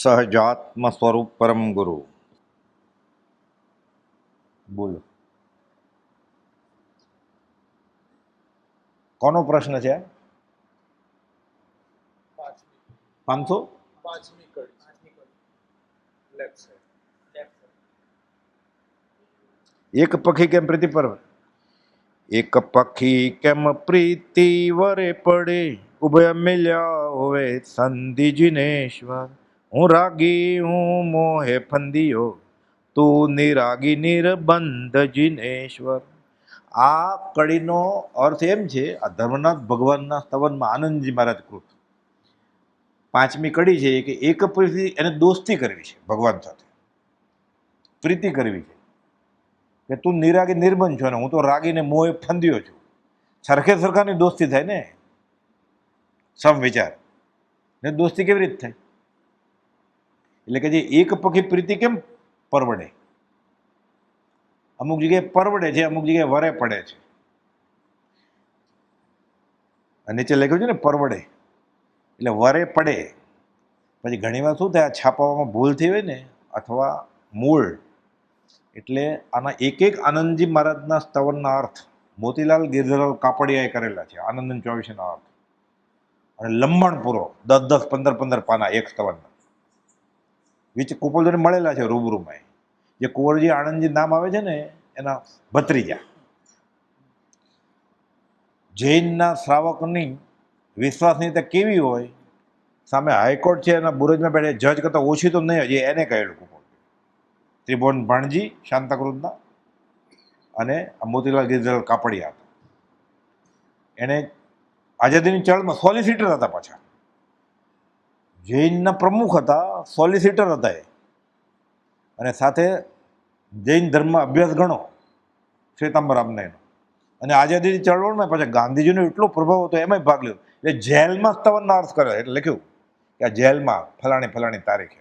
સહજાત્મ સ્વરૂપ પરમ ગુરુ. બોલો, કોનો પ્રશ્ન છે? 500 એક પખી કેમ પ્રીતિ પર? એક પખી કેમ પ્રીતિ વરે પડે, ઉભય મિલ્યા હોવે સંધિ જિનેશ્વર. હું રાગી હું મોહે ફંદિયો, તું નિરાગી નિર્બંધ જિનેશ્વર. આ કડીનો અર્થ એમ છે, આ ધર્મનાથ ભગવાનના સ્તવનમાં આનંદજી મહારાજ કૃત 5મી કડી છે કે એક પ્રીતિ એને દોસ્તી કરવી છે, ભગવાન સાથે પ્રીતિ કરવી છે કે તું નિરાગી નિર્બંધ છો ને હું તો રાગીને મોહે ફંદ્યો છું. સરખે સરખાની દોસ્તી થાય ને, સમ વિચાર ને દોસ્તી કેવી રીતે થાય? એટલે કે જે એક પખી પ્રીતિ કેમ પરવડે? અમુક જગ્યાએ પરવડે છે, અમુક જગ્યાએ વરે પડે છે. નીચે લખ્યું છે ને પરવડે એટલે વરે પડે. પછી ઘણીવાર શું થાય, છાપાવામાં ભૂલ થઈ હોય ને, અથવા મૂળ. એટલે આના એક આનંદજી મહારાજના સ્તવનના અર્થ મોતીલાલ ગિરધરલાલ કાપડિયાએ કરેલા છે, આનંદ 24ના અર્થ. અને લંબણ પૂરો 10-10, 15-15 પાના એક સ્તવનના વિચ કુપોલજીને મળેલા છે રૂબરૂમાં. જે કુંવરજી આનંદજી નામ આવે છે ને એના ભત્રીજા. જૈનના શ્રાવકની વિશ્વાસનીયતા કેવી હોય, સામે હાઈકોર્ટ છે એના બુરજમાં બેઠે જજ કરતાં ઓછી તો નહીં હજી એને કહેલું કુપોલ. ત્રિભુવન ભાણજી શાંતાક્રુઝના અને મોતીલાલ ગિરધરલાલ કાપડિયા હતા. એને આઝાદીની ચળમાં સોલિસિટર હતા, પાછા જૈનના પ્રમુખ હતા, સોલિસિટર હતા એ. અને સાથે જૈન ધર્મ અભ્યાસ ગણો શ્વેતાંબરામને એનો. અને આઝાદીની ચળવળમાં પાછા ગાંધીજીનો એટલો પ્રભાવ હતો, એમાંય ભાગ લીધો. એટલે જેલમાં સ્તવનના અર્થ કરે, એટલે લખ્યું કે આ જેલમાં ફલાણી તારીખે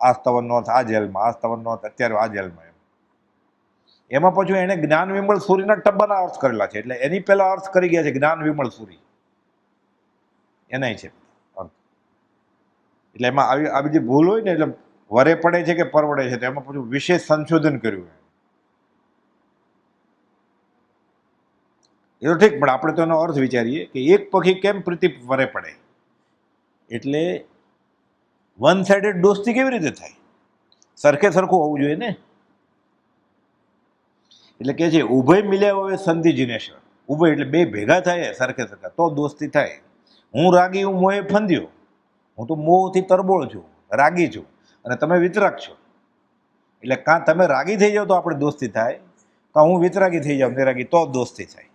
આ સ્તવનનો અર્થ આ જેલમાં, આ સ્તવનનો અર્થ અત્યારે આ જેલમાં. એમાં પછી એને જ્ઞાન વિમળ સૂરીના ટબ્બાના અર્થ કરેલા છે. એટલે એની પહેલા અર્થ કરી ગયા છે જ્ઞાન વિમળ સૂરી, એનાય છે અર્થ. એટલે એમાં આવી બધી ભૂલ હોય ને, એટલે વરે પડે છે કે પરવડે છે, તો એમાં પછી વિશેષ સંશોધન કર્યું. એ તો ઠીક, પણ આપણે તો એનો અર્થ વિચારીએ કે એક પખી કેમ પ્રીતિ વરે પડે. એટલે વન સાઇડેડ દોસ્તી કેવી રીતે થાય? સરખે સરખું હોવું જોઈએ ને. એટલે કે છે ઉભય મિલ્યા હોય સંધિ જિનેશ્વર. ઉભય એટલે બે ભેગા થાય સરખે સરખા તો દોસ્તી થાય. હું રાગી હું મોહે ફંદ્યો, હું તો મોહથી તરબોળ છું, રાગી છું, અને તમે વિતરાગ છો. એટલે કાં તમે રાગી થઈ જાઓ તો આપણે દોસ્તી થાય, કાં હું વિતરાગી થઈ જાઉં નિરાગી તો દોસ્તી થાય.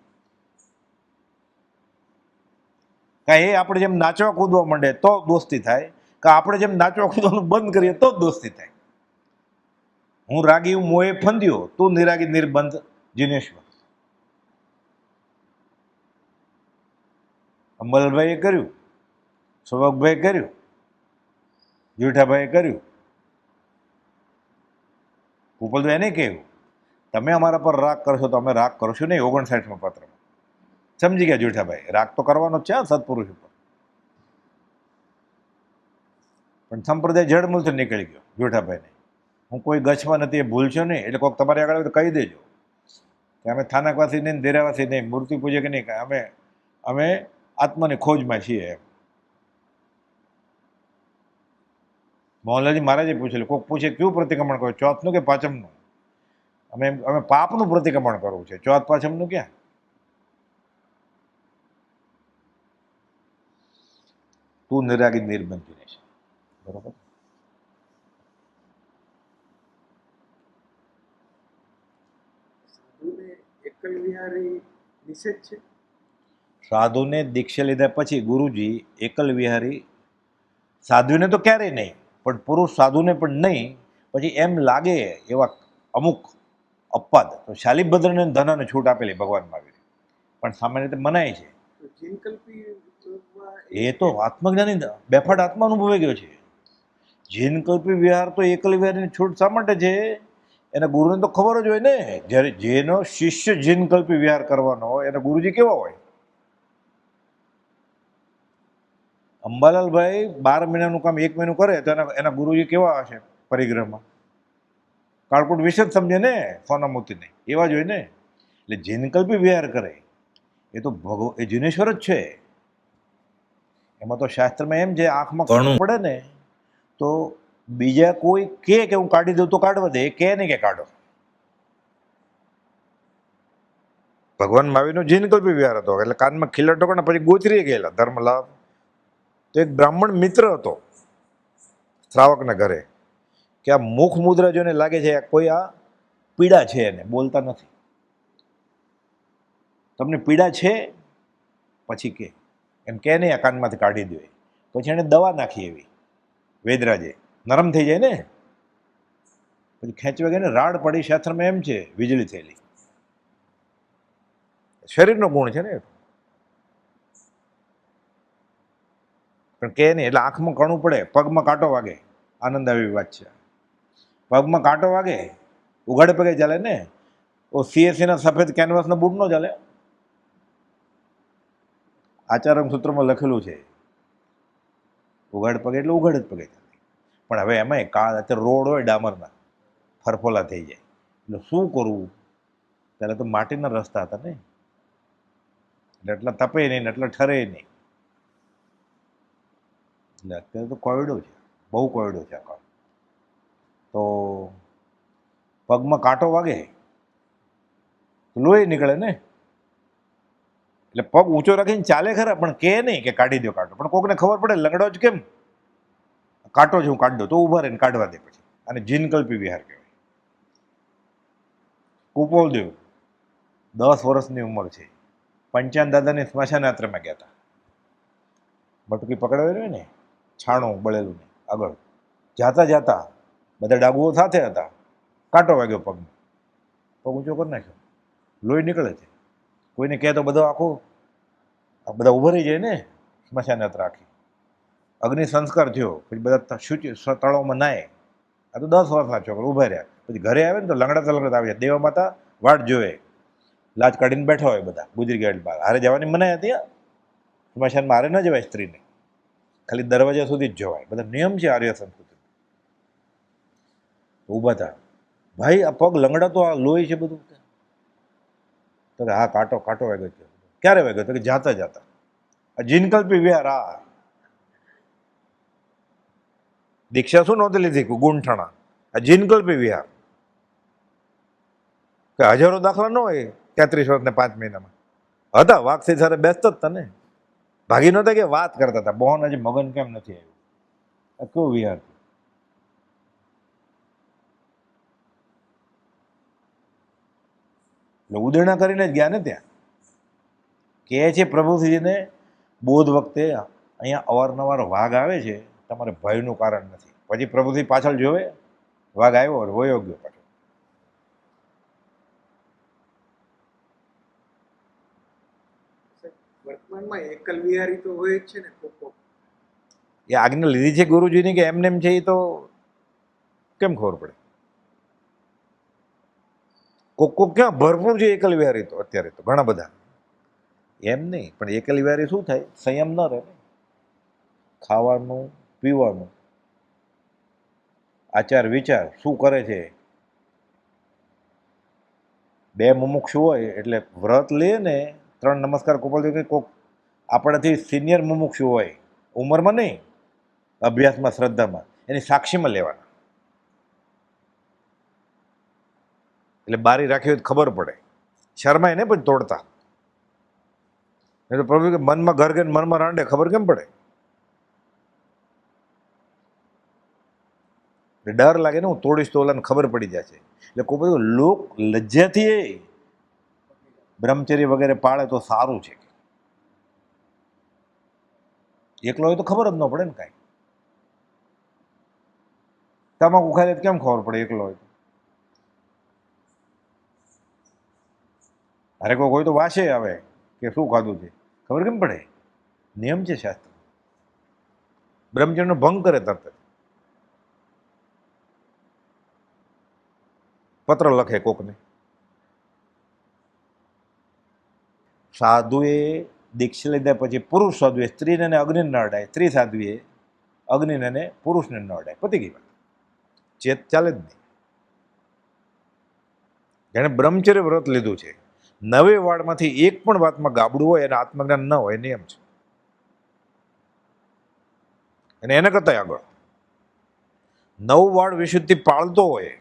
કાં એ આપણે જેમ નાચવા કૂદવા માંડે તો દોસ્તી થાય, કાં આપણે જેમ નાચવા કૂદવાનું બંધ કરીએ તો દોસ્તી થાય. હું રાગી હું મોહે ફંદ્યો, તું નિરાગી નિર્બંધ જિનેશ્વર. અંબલભાઈએ કર્યું, સૌભાગભાઈએ કર્યું, જેઠાભાઈએ કર્યું. કુપલભાઈ એને કહ્યું તમે અમારા પર રાગ કરશો તો અમે રાગ કરશું નહીં. 59માં પત્રમાં સમજી ગયા જેઠાભાઈ, રાગ તો કરવાનો જ છે સત્પુરુષ ઉપર. પણ સંપ્રદાય જળમૂળથી નીકળી ગયો જેઠાભાઈને. હું કોઈ ગચ્છમાં નથી, એ ભૂલશો નહીં. એટલે કોઈક તમારી આગળ કહી દેજો કે અમે થાનકવાસી નહીં, દેરાવાસી નહીં, મૂર્તિ પૂજક નહીં, અમે આત્માની ખોજમાં છીએ એમ. મોહનલાલજી મહારાજે પૂછેલું, કોઈક પૂછે કયું પ્રતિક્રમણ કરો, ચોથનું કે પાંચમનું? અમે પાપનું પ્રતિક્રમણ કરવું છે, ચોથ પાંચમનું ક્યાં? તું નિરાગી નિર્બંધ છે, બરોબર. સાધુને દીક્ષા લીધા પછી ગુરુજી એકલ વિહારી, સાધુને તો ક્યારેય નહીં, પણ પુરુષ સાધુને પણ નહીં. પછી એમ લાગે એવા અમુક અપવાદ તો શાલિભદ્રને ધનાને છૂટ આપેલી ભગવાન મહાવીર, પણ સામાન્ય રીતે મનાય છે. એ તો આત્મજ્ઞાની બેફાટ આત્મા અનુભવે ગયો છે. જીનકલ્પી વિહાર તો એકલ વિહારની છૂટ શા માટે છે? એના ગુરુને તો ખબર જ હોય ને. જ્યારે જેનો શિષ્ય જીનકલ્પી વિહાર કરવાનો હોય એના ગુરુજી કેવા હોય? અંબાલાલભાઈ 12 મહિનાનું કામ 1 મહિનું કરે તો એના ગુરુજી કેવા હશે પરિગ્રહમાં? કાળકુટ વિશે જ સમજે ને, સોના મોતીને એવા જ હોય ને. એટલે જીનકલ્પી વિહાર કરે એ તો એ જીનેશ્વર જ છે. એમાં તો શાસ્ત્રમાં એમ છે, આંખમાં કણું પડે ને તો બીજા કોઈ કે હું કાઢી દઉં તો કાઢવા દે, એ કે નહીં કે કાઢો. ભગવાન મહાવીરનો જીનકલ્પી વિહાર હતો. એટલે કાનમાં ખીલા ટોકણા પછી ગોચરી ગયેલા ધર્મલાભ. તો એક બ્રાહ્મણ મિત્ર હતો શ્રાવકના ઘરે, કે આ મુખ મુદ્રા જોઈને લાગે છે કોઈ આ પીડા છે, એને બોલતા નથી. તમને પીડા છે? પછી કે એમ કે નહીં, આ કાનમાંથી કાઢી દે. પછી એને દવા નાખી એવી વેદરાજે, નરમ થઈ જાય ને. પછી ખેંચવા ગઈને રાડ પડી. શાસ્ત્રમાં એમ છે વીજળી થયેલી. શરીરનો ગુણ છે ને, પણ કે નહીં. એટલે આંખમાં કણું પડે, પગમાં કાંટો વાગે, આનંદ આવી વાત છે. પગમાં કાંટો વાગે, ઉઘાડે પગે ચાલે ને. ઓ CSE ના સફેદ કેનવાસના બૂટ નો ચાલે. આચારમ સૂત્રમાં લખેલું છે, ઉઘાડ પગે એટલે ઉઘાડ જ પગે ચાલે. પણ હવે એમાંય અત્યારે રોડ હોય ડામરના, ફરફોલા થઈ જાય. એટલે શું કરવું? ત્યારે તો માટીના રસ્તા હતા ને, એટલે એટલા તપે નહીં ને એટલા ઠરે નહીં. એટલે અત્યારે તો કોયડો છે, બહુ કોયડો છે આ કાળ. તો પગમાં કાંટો વાગે તો લોહી નીકળે ને. એટલે પગ ઊંચો રાખીને ચાલે ખરા, પણ કે નહીં કે કાઢી દો કાંટો. પણ કોકને ખબર પડે લંગડો જ કેમ, કાંટો જ હું કાઢી દઉં, તો ઊભા રહીને કાઢવા દે. પછી અને જીનકલ્પી વિહાર કહેવાય. કુપોલદેવ 10 વર્ષની ઉંમર છે, પંચાન દાદાની સ્મશાન યાત્રામાં ગયા હતા. મટકી પકડાવી હોય ને, છાણું બળેલું ને, આગળ જાતા જાતા બધા ડાબુઓ સાથે હતા. કાંટો વાગ્યો પગમાં, પગ ઊંચો કરી નાખ્યો, લોહી નીકળે છે. કોઈને કહે તો બધો આખું બધા ઊભા રહી જાય ને. સ્મશાન યાત્રા આખી, અગ્નિ સંસ્કાર થયો. પછી બધા તળાવમાં નાય. આ તો 10 વર્ષના છોકરા ઊભા રહ્યા. પછી ઘરે આવે ને તો લંગડાતા આવી જાય. દેવા માતા વાટ જોવે, લાજ કાઢીને બેઠા હોય બધા. ગુજરી ગયા બહાર. હારે જવાની મનાઈ હતી. સ્મશાનમાં હારે ન જવાય સ્ત્રીને, ખાલી દરવાજા સુધી જ જવાય. બધા નિયમ છે આર્ય સંસ્કૃતિ. ઊભા હતા. ભાઈ આ પગ લંગડા તો આ લોહી છે બધું. તો હા કાંટો કાંટો વાગ્યો છે. ક્યારે વાગ્યો? તો કે જાતા જાતા. આ જીનકલ્પી વિહાર. આ દીક્ષા શું નહોતી લીધી ગુંઠણા, આ જીનકલ્પી વિહાર. કે હજારો દાખલા ન હોય 33 વર્ષ ને 5 મહિનામાં હતા. વાઘથી સાથે બેસતો જ તને ભાગી નહોતા કે વાત કરતા હતા. બોહન હજી મગન કેમ નથી આવ્યું? આ કેવો વિહાર? એટલે ઉદેણા કરીને જ ગયા ને ત્યાં. કહે છે પ્રભુજીને, બોધ વખતે અહીંયા અવારનવાર વાઘ આવે છે, તમારે ભયનું કારણ નથી. પછી પ્રભુજી પાછળ જોવે, વાઘ આવ્યો વયો ગયો પાછો. વર્તમાનમાં એકલ વિહારી તો હોય જ છે ને. એ આજ્ઞા લીધી છે ગુરુજીની કે એમને એમ છે, એ તો કેમ ખબર પડે? કોક ક્યાં ભરપૂર છે એકલ વિહારી તો અત્યારે તો ઘણા બધા. એમ નહીં, પણ એકલ વિહારી શું થાય? સંયમ ન રહે. ખાવાનું પીવાનું, આચાર વિચાર શું કરે છે. 2 મુમુક્ષુ હોય એટલે વ્રત લે ને, 3 નમસ્કાર કુપોલદેવ કોક આપણાથી સિનિયર મુમુક્ષુ હોય, ઉંમરમાં નહીં, અભ્યાસમાં શ્રદ્ધામાં, એની સાક્ષીમાં લેવાના. એટલે બારી રાખી હોય તો ખબર પડે. શરમાય ને પછી તોડતા. એટલે પ્રભુ કે મનમાં ઘર ગઈને મનમાં રાંડે, ખબર કેમ પડે? ડર લાગે ને, હું તોડીશ તો ઓલાને ખબર પડી જાય છે. એટલે કોઈ બધું લોક લજ્જાથી બ્રહ્મચર્ય વગેરે પાળે તો સારું છે. એકલો હોય તો ખબર જ ન પડે ને કાંઈ. તમાકુ ખાઈ કેમ ખબર પડે એકલો હોય? અરે કોઈ હોય તો વાસે આવે કે શું ખાધું છે, ખબર કેમ પડે? નિયમ છે શાસ્ત્ર. બ્રહ્મચર્યનો ભંગ કરે તરત જ. પત્ર લખે કોકને, સાધુએ દીક્ષા લીધા પછી પુરુષ સાધુએ સ્ત્રીને અને અગ્નિને ન અડાય, સ્ત્રી સાધ્વીએ અગ્નિને અને પુરુષને ન અડાય. પતી ગઈ વાત. ચેત ચાલે જ નહીં. જેણે બ્રહ્મચર્ય વ્રત લીધું છે, 9 વાળમાંથી એક પણ વાતમાં ગાબડું હોય અને આત્મજ્ઞાન ન હોય, નિયમ છે. અને એના કરતા આગળ 9 વાળ વિશુદ્ધિ પાળતો હોય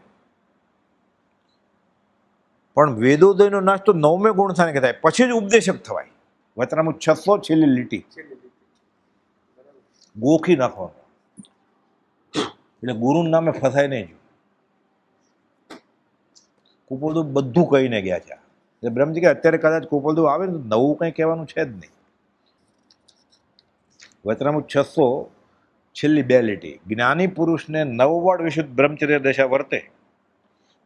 પણ વેદોદયનો નાશ તો 9મે ગુણ થાય થાય પછી જ ઉપદેશક થવાય. વચનામૃત 600 છેલ્લી લીટી છેલ્લી લીટી. બરાબર. ગોખી નાખવાનું. એટલે ગુરુના નામે ફસાય નહીં. કુપોલદેવ બધું કહીને ગયા છે. એટલે બ્રહ્મજી કે અત્યારે કદાચ કુપોલદેવ આવે ને તો નવું કંઈ કહેવાનું છે જ નહીં. વચનામૃત 600 છેલ્લી 2 લીટી. જ્ઞાની પુરુષને 9 વાળ વિશુદ્ધ બ્રહ્મચર્ય દશા વર્તે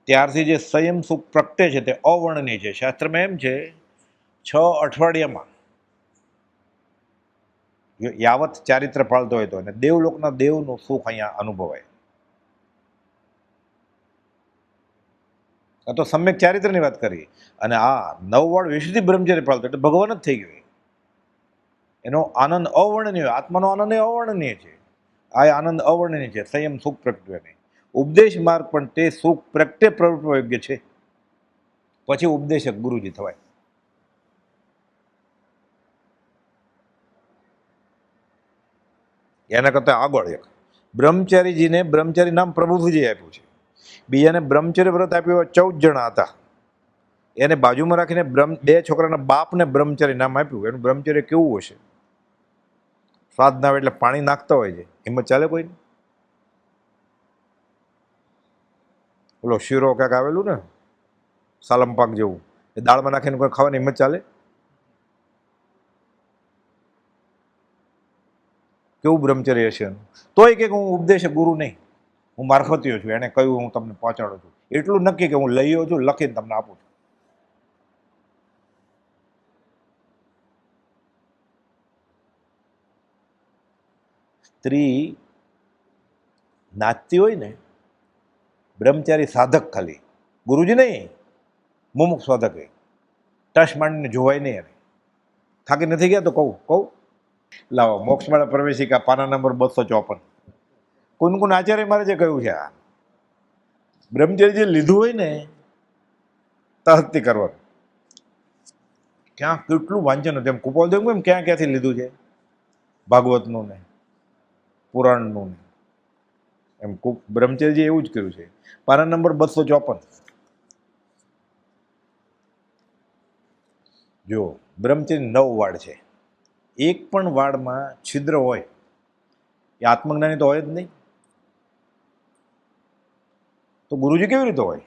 ત્યારથી જે સંયમ સુખ પ્રગટે છે તે અવર્ણનીય છે. શાસ્ત્રમાં એમ છે 6 અઠવાડિયામાં યાવત ચારિત્ર પાળતો હોય તો, અને દેવલોકના દેવનું સુખ અહીંયા અનુભવાય. આ તો સમ્યક ચારિત્રની વાત કરી. અને આ 9 વાળ વિશુદ્ધિ બ્રહ્મચર્ય પાળતો એટલે ભગવાન જ થઈ ગયો. એનો આનંદ અવર્ણનીય. આત્માનો આનંદ એ અવર્ણનીય છે. આ આનંદ અવર્ણનીય છે. સંયમ સુખ પ્રગટે નહીં. ઉપદેશ માર્ગ પણ તે સુખ પ્રગટે પ્રવૃત્તિ યોગ્ય છે. પછી ઉપદેશક ગુરુજી થવાય. એના કરતા આગળ એક બ્રહ્મચારીજીને બ્રહ્મચારી નામ પ્રભુજી આપ્યું છે. બીજાને બ્રહ્મચર્ય વ્રત આપ્યું 14 જણા હતા. એને બાજુમાં રાખીને 2 છોકરાના બાપને બ્રહ્મચારી નામ આપ્યું. એનું બ્રહ્મચર્ય કેવું હશે? સ્વાદ ના આવે એટલે પાણી નાખતા હોય છે. હિંમત ચાલે કોઈને? ઓલો શીરો ક્યાંક આવેલું ને સાલમ પાક જેવું, એ દાળમાં નાખીને કોઈ ખાવાની હિંમત ચાલે? કેવું બ્રહ્મચર્ય હશે એનું? તોય કે હું ઉપદેશક ગુરુ નહીં, હું મારફતીયો છું. એને કહ્યું હું તમને પહોંચાડું છું. એટલું નક્કી કે હું લઈયો છું, લખીને તમને આપું છું. સ્ત્રી નાચતી હોય ને, બ્રહ્મચારી સાધક ખાલી, ગુરુજી નહીં, મુમુક્ષ સાધક એ ટસ માંડીને જોવાય નહીં. એને થાકી નથી ગયા તો કહું લાવો મોક્ષમાળા પ્રવેશિકા પાના નંબર 254. કુનકુન આચાર્ય મારે જે કહ્યું છે, આ બ્રહ્મચર્ય જે લીધું હોય ને તહત્તી કરવાનું. ક્યાં કેટલું વાંચન હતું. એમ કુપોલદેવ એમ ક્યાંથી લીધું છે? ભાગવતનું ને પુરાણનું ને એમ બ્રહ્મચર્યજી એવું જ કર્યું છે. પાના નંબર 254. જો બ્રહ્મચર્ય 9 વાળ છે. એક પણ વાળમાં છિદ્ર હોય એ આત્મજ્ઞાની તો હોય જ નહીં. તો ગુરુજી કેવી રીતે હોય?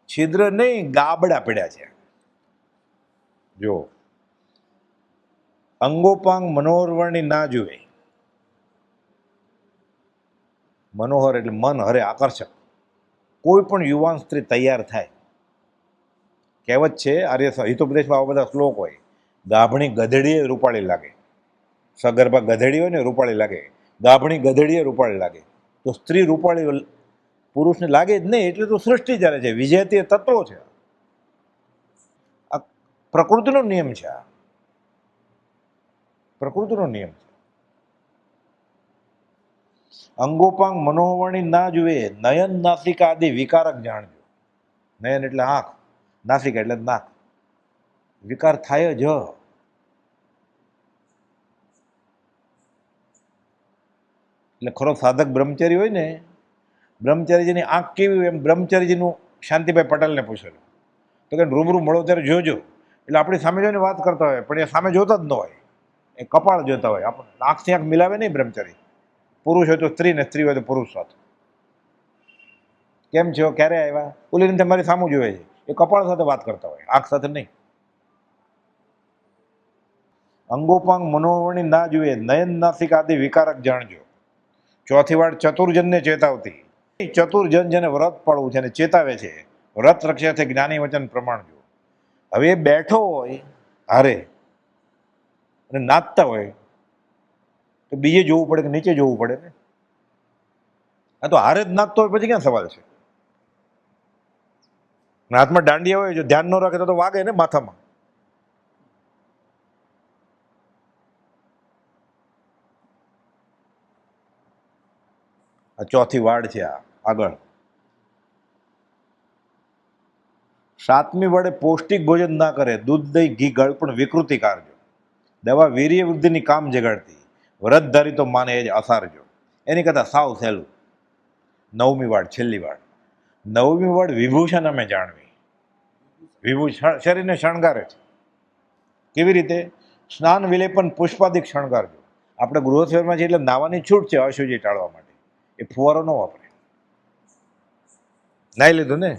છિદ્ર નહીં, ગાબડા પડ્યા છે. જો અંગોપાંગ મનોહરવર્ણી ના જુએ. મનોહર એટલે મન હરે, આકર્ષક. કોઈ પણ યુવાન સ્ત્રી તૈયાર થાય. કહેવત છે આર્ય હિતોપદેશમાં આવા બધા શ્લોક હોય. ગાભણી ગધેડીએ રૂપાળી લાગે. સગર્ભા ગધેડી હોય ને રૂપાળી લાગે. ગાભણી ગધેડીએ રૂપાળી લાગે. તો સ્ત્રી રૂપાળી પુરુષને લાગે જ નહીં. એટલે તો સૃષ્ટિ ચાલે છે. વિજયતી તત્વો છે. આ પ્રકૃતિનો નિયમ છે. આ પ્રકૃતિનો નિયમ છે. અંગોપાંગ મનોવર્ણી ના જુએ, નયન નાસિકા આદિ વિકારક જાણજો. નયન એટલે આંખ, નાસિકા એટલે નાક. વિકાર થાય જ. એટલે ખરો સાધક બ્રહ્મચારી હોય ને, બ્રહ્મચારીજીની આંખ કેવી હોય એમ બ્રહ્મચારીજીનું શાંતિભાઈ પટેલને પૂછેલું. તો કે રૂબરૂ મળો ત્યારે જોજો. એટલે આપણી સામે જોઈને વાત કરતા હોય પણ એ સામે જોતા જ ન હોય, એ કપાળ જોતા હોય. આપણે આંખથી આંખ મિલાવે નહીં બ્રહ્મચારી. પુરુષ હોય તો સ્ત્રી ને સ્ત્રી હોય તો પુરુષ સાથે. કેમ છો, ક્યારે આવ્યા, ઓલી તમારી સામું જોવે છે. એ કપાળ સાથે વાત કરતા હોય, આંખ સાથે નહીં. અંગોપાંગ મનોવર્ણી ના જુએ, નયન નાસિક આદિ વિકારક જાણજો. ચોથી વાર ચતુર્જનને ચેતાવતી. ચતુર્જન જેને વ્રત પાળવું છે અને ચેતાવે છે. વ્રત રક્ષાથી જ્ઞાની વચન પ્રમાણ જો. હવે એ બેઠો હોય હારે અને નાચતા હોય તો બીજે જોવું પડે કે નીચે જોવું પડે ને? આ તો હારે જ નાચતો હોય પછી ક્યાં સવાલ છે? હાથમાં દાંડિયા હોય, જો ધ્યાન ન રાખે તો વાગે ને માથામાં. આ ચોથી વાડ છે. આ આગળ 7મી વડે પૌષ્ટિક ભોજન ના કરે, દૂધ દહીં ઘી ગળ પણ વિકૃતિ કારજો. દવા વીર્ય વૃદ્ધિની કામ જગાડતી, વ્રત ધારી તો માને એ જ અસારજો. એની કરતા સાવ સહેલું. 9મી વાડ, છેલ્લી વાડ. 9મી વાડ વિભૂષણ અમે જાણવી. વિભૂષણ શરીરને શણગારે છે. કેવી રીતે? સ્નાન વિલેપન પુષ્પાદિક શણગારજો. આપણે ગૃહસ્થમાં છીએ એટલે નાવાની છૂટ છે અશુચિ ટાળવા માટે. એ ફુવારો ન વાપરે. નાઈ લીધું ને,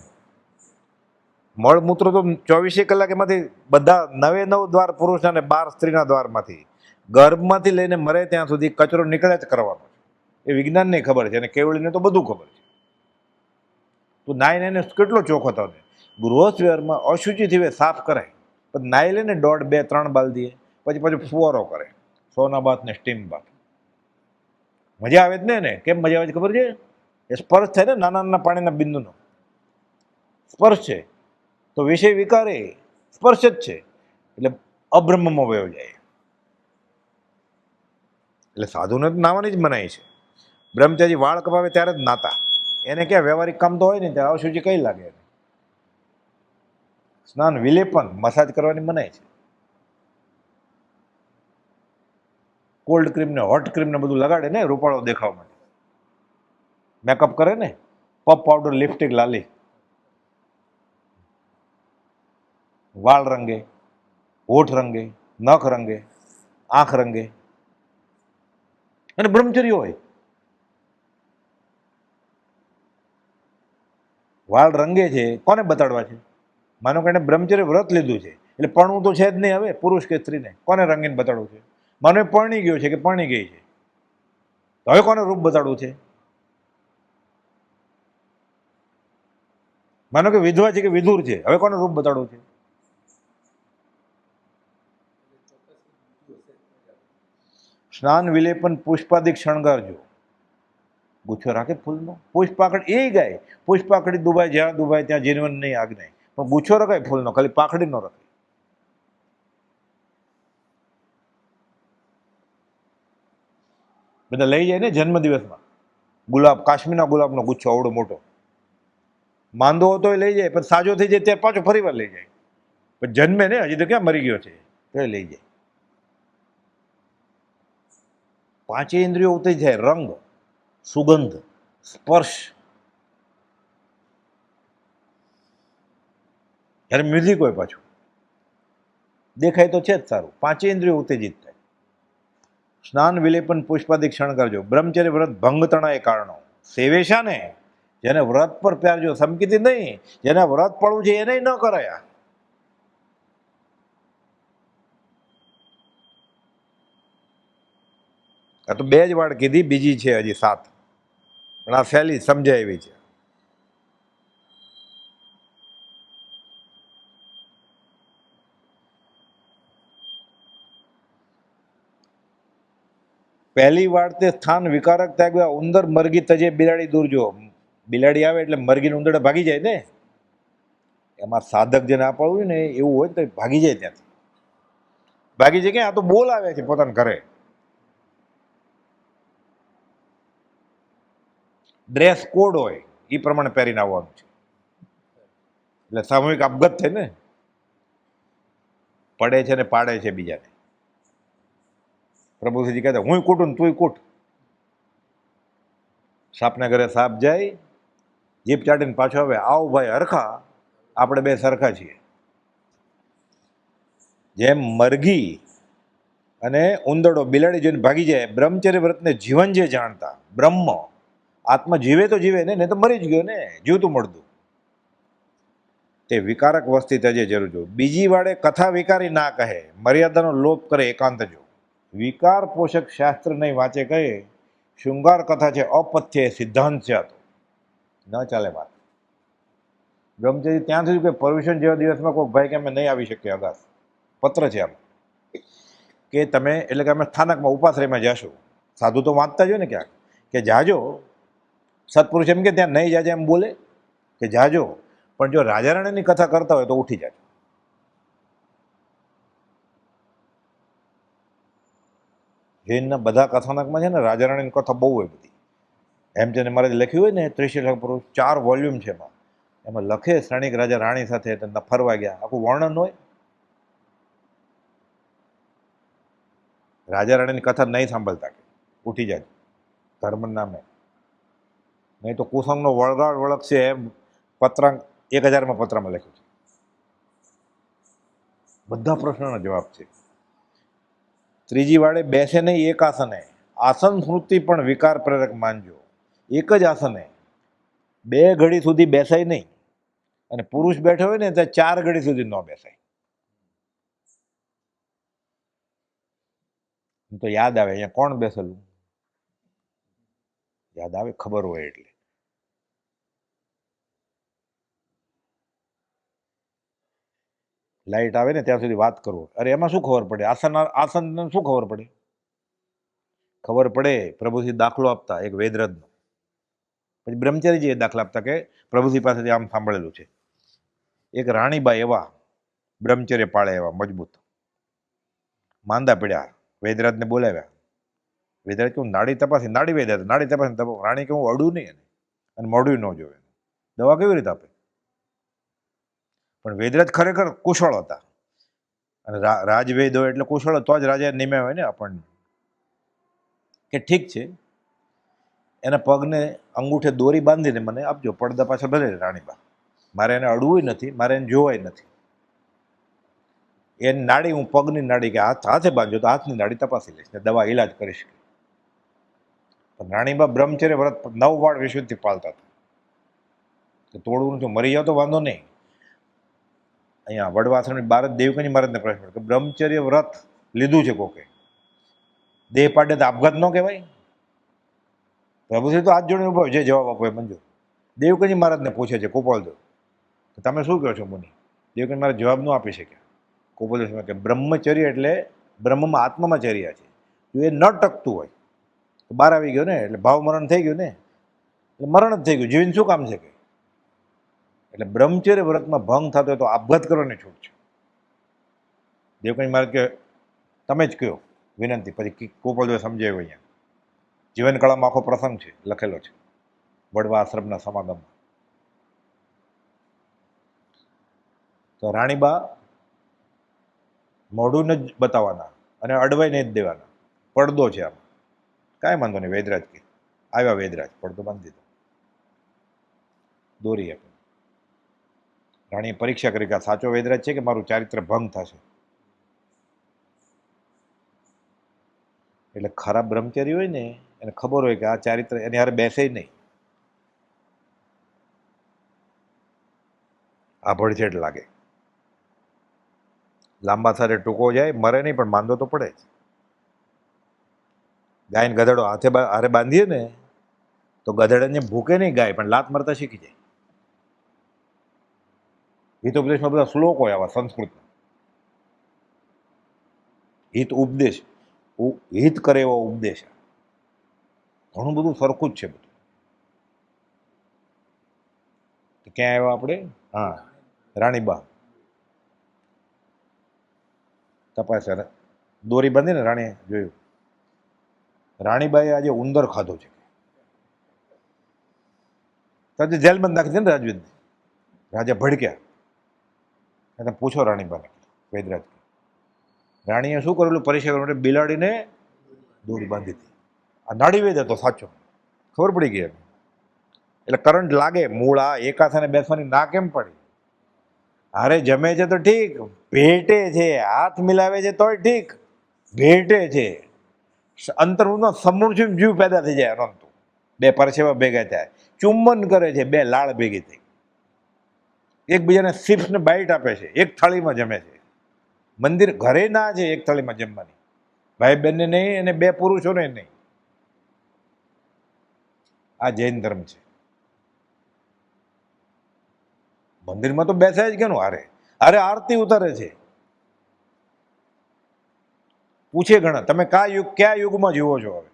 મળમૂત્ર તો 24 કલાક એમાંથી બધા 9 દ્વાર પુરુષના અને 12 સ્ત્રીના દ્વારમાંથી ગર્ભમાંથી લઈને મરે ત્યાં સુધી કચરો નીકળે જ કરવાનો છે. એ વિજ્ઞાનને ખબર છે અને કેવળીને તો બધું ખબર છે. તું નાઈ નાઈને કેટલો ચોખ્ખો થતો. ગૃહસ્થ વ્યવહારમાં અશુચિથી સાફ કરાય, પણ નાઈ લઈને 1.5, 2, 3 બાલદીએ પછી પાછું ફુવારો કરે. સોના બાથ ને સ્ટીમ બાથ. મજા આવે જ ને એને. કેમ મજા આવે છે ખબર છે? એ સ્પર્શ થાય ને નાના નાના પાણીના બિંદુનો સ્પર્શ છે, તો વિષય વિકાર એ સ્પર્શ જ છે, એટલે અબ્રહ્મમાં વયો જાય. એટલે સાધુને તો નાવાની જ મનાઈ છે. બ્રહ્મચારી વાળ કપાવે ત્યારે જ નાતા. એને ક્યાં વ્યવહારિક કામ તો હોય ને ત્યારે અશુચિ કઈ લાગે એને. સ્નાન વિલેપન મસાજ કરવાની મનાઈ છે. કોલ્ડ ક્રીમ ને હોટ ક્રીમ ને બધું લગાડે ને રૂપાળો દેખાવા માટે. મેકઅપ કરે ને, પફ પાવડર, લિપસ્ટિક, લાલી, વાળ રંગે, હોઠ રંગે, નખ રંગે, આંખ રંગે, અને બ્રહ્મચર્ય હોય. વાળ રંગે છે કોને બતાડવા છે? માનો કે એને બ્રહ્મચર્ય વ્રત લીધું છે એટલે પરણવું તો છે જ નહીં હવે, પુરુષ કે સ્ત્રીને કોને રંગીને બતાડવું છે? માનો એ પરણી ગયો છે કે પરણી ગઈ છે, તો હવે કોને રૂપ બતાડવું છે? માનો કે વિધવા છે કે વિધુર છે, હવે કોને રૂપ બતાડવું છે? સ્નાન વિલેપન પુષ્પાદિક શણગારજો. ગુચ્છો રાખે ફૂલનો. પુષ્પાકડી એ ગાય, પુષ્પાકડી દુબાય જ્યાં દુબાય ત્યાં જીવન નહીં આજ્ઞાય, પણ ગુચ્છો રખાય ફૂલનો, ખાલી પાકડી નો રખાય. બધા લઈ જાય ને જન્મદિવસમાં ગુલાબ, કાશ્મીરના ગુલાબનો ગુચ્છો આવડો મોટો. માંદો હતો એ લઈ જાય, પણ સાજો થઈ જાય ત્યારે પાછો ફરી વાર લઈ જાય. પણ જન્મે ને, હજી તો ક્યાં મરી ગયો છે, તો એ લઈ જાય. 5 ઇન્દ્રિયો ઉતરી જાય. રંગ, સુગંધ, સ્પર્શ. જ્યારે મ્યુઝિક હોય પાછું દેખાય તો છે જ સારું. 5 ઇન્દ્રિયો ઉત્તેજિત થાય. સ્નાન વિલેપન પુષ્પાદિક શણગારજો. બ્રહ્મચર્ય વ્રત ભંગ તણાય કારણો. સેવે શાને? જેને વ્રત પર પ્યારજો, સમકીતી નહીં. જેને વ્રત પડવું છે એને ન કરાયા. આ તો 2 જ વાડ કીધી, બીજી છે હજી 7, પણ આ સહેલી સમજાય એવી છે. પહેલી વાડ તે સ્થાન વિકારક ત્યાગવા, ઉંદર મરઘી તજે બિલાડી દૂર જો. બિલાડી આવે એટલે મરઘીને ઉંદરડા ભાગી જાય ને. એમાં સાધક જે ના પાડવું ને એવું હોય તો ભાગી જાય ત્યાંથી. ભાગી જાય કે આ તો બોલ આવે છે પોતાના ઘરે. ડ્રેસ કોડ હોય એ પ્રમાણે પહેરીને આવવાનું છે, એટલે સામૂહિક આપઘાત થાય ને. પડે છે ને પાડે છે બીજાને. પ્રભુજી કહેતા હું કૂટું ને તુંય કૂટ. સાપના ઘરે સાપ જાય, જીભ ચાટીને પાછો આવે, આવ ભાઈ હરખા, આપણે 2 સરખા છીએ. જેમ મરઘી અને ઉંદરડો બિલાડી જોઈને ભાગી જાય, બ્રહ્મચર્ય વ્રતને જીવન જે જાણતા બ્રહ્મ આત્મા જીવે તો જીવે ને, નહીં તો મરી જ ગયો ને, જીવતું મળતું. તે વિકારક વસ્તી તજે જરૂર જો. બીજી વાડે કથા વિકારી ના કહે, મર્યાદાનો લોપ કરે એકાંત જો. વિકાર પોષક શાસ્ત્ર નહીં વાંચે કહે, શૃંગાર કથા છે અપથ્ય સિદ્ધાંત છે, આ તો ન ચાલે વાત. બ્રહ્મચર્ય ત્યાં સુધી કે પર્યુષણ જેવા દિવસમાં કોઈ ભાઈ કે અમે નહીં આવી શકીએ અગાસ, પત્ર છે આમ કે તમે, એટલે કે અમે સ્થાનકમાં ઉપાશ્રયમાં જશું. સાધુ તો વાંચતા જ હોય ને ક્યાંક કે જાજો, સત્પુરુષ એમ કે ત્યાં નહીં જાજે એમ બોલે કે જાજો, પણ જો રાજા રાણીની કથા કરતા હોય તો ઉઠી જાય. જૈનના બધા કથાનકમાં છે ને રાજા રાણીની કથા બહુ હોય બધી. હેમચંદ મહારાજ લખ્યું હોય ને ત્રિશીલ પુરુષ 4 વોલ્યુમ છે એમાં લખે શ્રેણિક રાજા રાણી સાથે ફરવા ગયા, આખું વર્ણન હોય. રાજા રાણીની કથા નહીં સાંભળતા કે ઉઠી જાય ધર્મ નામે, નહીં તો કુસંગનો વળગાડ વળગશે એમ પત્રાંક 1000માં પત્રમાં લખ્યું છે. બધા પ્રશ્નોના જવાબ છે. ત્રીજી વાડે બેસે નહીં એક આસને, આસન સ્મૃતિ પણ વિકાર પ્રેરક માનજો. એક જ આસને 2 ઘડી સુધી બેસાય નહીં, અને પુરુષ બેઠો હોય ને ત્યાં 4 ઘડી સુધી ન બેસાય. તો યાદ આવે અહીંયા કોણ બેસેલું, યાદ આવે, ખબર હોય એટલે. લાઈટ આવે ને ત્યાં સુધી વાત કરવો. અરે એમાં શું ખબર પડે, આસન શું ખબર પડે? ખબર પડે પ્રભુજી દાખલો આપતા એક વેદરથનો. પછી બ્રહ્મચારીજી એ દાખલા આપતા કે પ્રભુજી પાસેથી આમ સાંભળેલું છે. એક રાણીબાઈ એવા બ્રહ્મચર્ય પાળે એવા મજબૂત, માંદા પડ્યા, વેદરાજને બોલાવ્યા. વેદરાજ કહું નાડી તપાસી, નાડી વેદ્યા નાડી તપાસી રાણી કે હું અડું નહીં એને, અને મોઢું ન જોવે, દવા કેવી રીતે આપે? પણ વેદરાજ ખરેખર કુશળ હતા, અને રાજવેદો એટલે કુશળ, તો જ રાજા નિમ્યા હોય ને આપણને. કે ઠીક છે, એના પગને અંગૂઠે દોરી બાંધીને મને આપજો, પડદા પાછળ ભલે રાણીબા, મારે એને અડવું નથી, મારે એને જોવાય નથી. એની નાડી હું પગની નાડી કે હાથે બાંધજો તો હાથની નાડી તપાસી લઈશ ને દવા ઈલાજ કરીશ. પણ રાણીબા બ્રહ્મચર્ય વ્રત 9 વાળ વિશુદ્ધિ પાળતા હતા. કે તોડવું નથી, મરી જાવ તો વાંધો નહીં. અહીંયા વડવાસણની બાર જ દેવકની મહારાજને પ્રશ્ન કે બ્રહ્મચર્ય વ્રત લીધું છે કોકે, દેહ પાડે તો આપઘાત ન કહેવાય? પ્રભુજી તો હાથ જોડે ઉભો, જે જવાબ આપો એ મંજૂર. દેવકની મહારાજને પૂછે છે કોપલદેવ, તમે શું કહો છો મુનિ? દેવકની મહારાજ જવાબ ન આપી શક્યા. કોપલદેવ કે બ્રહ્મચર્ય એટલે બ્રહ્મમાં આત્મામાં ચર્યા છે. જો એ ન ટકતું હોય તો બહાર આવી ગયો ને, એટલે ભાવ મરણ થઈ ગયું ને, એટલે મરણ જ થઈ ગયું, જીવન શું કામ છે કે? એટલે બ્રહ્મચર્ય વ્રતમાં ભંગ થતો હોય તો આપઘાત કરવાની છૂટ છે. દેવકની મહારાજ કે તમે જ કહો વિનંતી. પછી કોપલદેવ સમજાવ્યું. અહીંયા જીવનકળામાં આખો પ્રસંગ છે, લખેલો છે વડવા આશ્રમના સમાગમમાં. તો રાણીબા મોઢું જ બતાવવાના અને અડવાઈ નહીં જ દેવાના. પડદો છે આમાં, કાંઈ વાંધો નહીં. વેદરાજ કે આવ્યા, વેદરાજ પડદો બાંધી દીધો, દોરી આપી. રાણીએ પરીક્ષા કરી કે આ સાચો વેદરાજ છે કે મારું ચારિત્ર ભંગ થશે? એટલે ખરાબ બ્રહ્મચારી હોય ને એને ખબર હોય કે આ ચારિત્ર એની હારે બેસે નહીં. આ ભડછેટ લાગે, લાંબા સાથે ટૂંકો જાય, મરે નહીં પણ માંદો તો પડે જ. ગાયને ગધેડો હારે બાંધીએ ને તો ગધેડાને ભૂકે નહીં ગાય, પણ લાત મારતા શીખી જાય. હિતોપદેશમાં બધા શ્લોક હોય આવા સંસ્કૃતમાં. હિત ઉપદેશ, હિત કરે એવો ઉપદેશ, ઘણું બધું સરખું જ છે બધું. ક્યાં આવ્યા આપણે? હા, રાણીબા તપાસ દોરી બાંધી ને રાણીએ જોયું. રાણીબાએ આજે ઉંદર ખાધો છે. તો જેલમાં નાખી દે ને રાજવીને. રાજા ભડક્યા. એને પૂછો રાણીબાને, વેદરાજ. રાણીએ શું કરેલું? પરીક્ષા કરવા માટે બિલાડીને દોરી બાંધી હતી. આ નાડી વેદ હતો સાચો, ખબર પડી ગઈ. એટલે કરંટ લાગે. મૂળ આ એકાસાને બેસવાની ના કેમ પડી? હારે જમે છે તો ઠીક, ભેટે છે, હાથ મિલાવે છે તોય ઠીક, ભેટે છે. અંતર્મુખમાં સમૂળ જીવ પેદા થઈ જાય. અનંતુ 2 પરસેવા ભેગા થાય, ચુંબન કરે છે, 2 લાળ ભેગી થઈ, એકબીજાને સિપ્સને બાઈટ આપે છે, એક થાળીમાં જમે છે. મંદિર ઘરે ના છે એક થાળીમાં જમવાની, ભાઈ બહેનને નહીં અને 2 પુરુષોને નહીં. આ જૈન ધર્મ છે. મંદિરમાં તો બેસાય જ કેનું હારે? અરે આરતી ઉતારે છે. પૂછે ઘણા તમે કયા યુગમાં જીવો છો હવે?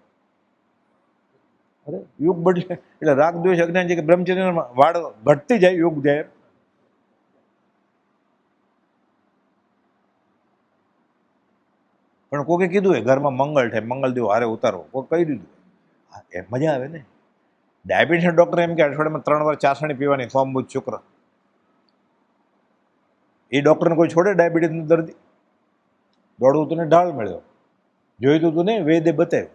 અરે યુગ બદલે એટલે રાગ દ્વેષ અજ્ઞાન છે કે બ્રહ્મચર્ય વાળ ઘટતી જાય યુગ જાય. પણ કોકે કીધું હોય ઘરમાં મંગળ થાય, મંગળ દેવ હારે ઉતારો, કોઈ કહી દીધું, એ મજા આવે ને. ડાયાબિટીસના ડૉક્ટર એમ કે અઠવાડિયામાં 3 વાર ચાસણી પીવાની, સોમ બુધ શુક્ર. એ ડૉક્ટરને કોઈ છોડે ડાયાબિટીસનો દર્દી? દોડવું તને ઢાળ મળ્યો, જોઈતું તું ને વેદે બતાવ્યું.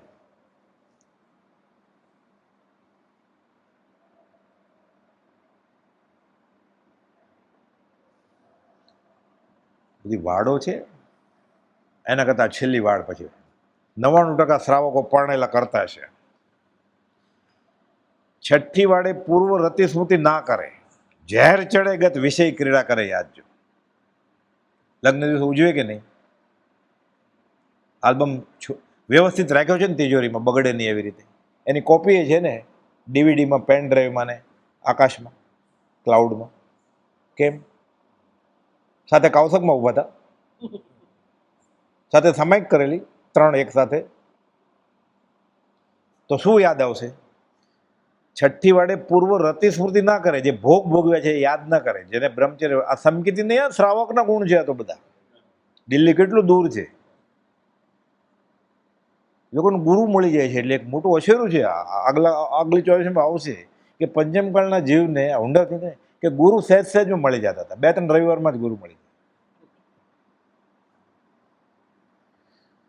બધી વાડો છે એના કરતાં છેલ્લી વાડ પછી 99% શ્રાવકો પરણેલા કરતા છે. છઠ્ઠી વાડે પૂર્વ રતિ સ્મૃતિ ના કરે, ઝેર ચડે ગત વિષય ક્રીડા કરે. યાદજો, લગ્ન દિવસ ઉજવે કે નહીં? આલ્બમ વ્યવસ્થિત રાખ્યો છે ને તિજોરીમાં, બગડે નહીં એવી રીતે. એની કોપી છે ને ડીવીડીમાં, પેન ડ્રાઈવમાં ને આકાશમાં, ક્લાઉડમાં. કેમ? સાથે કૌશકમાં ઊભા હતા, સાથે સામાયિક કરેલી 3 એક સાથે. તો શું યાદ આવશે? છઠ્ઠી વાડે પૂર્વ રતિ સ્મૃતિ ના કરે, જે ભોગ ભોગવ્યા છે એ યાદ ના કરે, જેને બ્રહ્મચર્ય. આ સમકીતી નહીં, શ્રાવકના ગુણ છે આ તો બધા. દિલ્હી કેટલું દૂર છે, લોકોને ગુરુ મળી જાય છે એટલે એક મોટું અશેરું છે. આગલી 24માં આવશે કે પંચમકાળના જીવને ઊંડાથી ને કે ગુરુ સહેજ સહેજમાં મળી જતા હતા, 2-3 રવિવારમાં જ ગુરુ મળી.